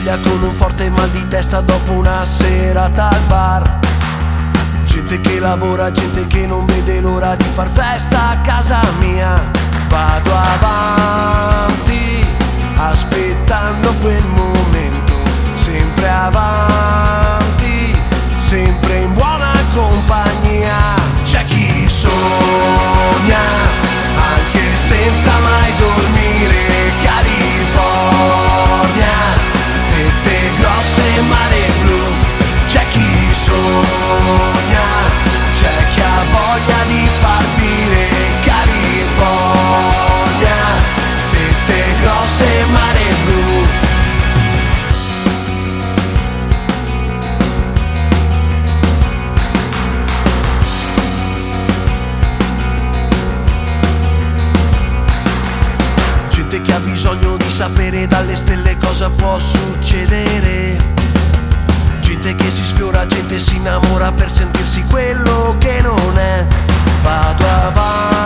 sveglia con un forte mal di testa dopo una serata al bar. Gente che lavora, gente che non vede l'ora di far festa a casa mia. Vado avanti, aspettando quel momento, sempre avanti, sempre in buona compagnia. C'è chi sogna, anche senza mai dormire, California, tette grosse, mare blu. C'è chi sogna, c'è chi ha voglia di partire, California, tette grosse, mare blu. Gente che ha bisogno di sapere dalle stelle cosa può succedere. Gente che si sfiora, gente si innamora per sentirsi quello che non è. Vado avanti,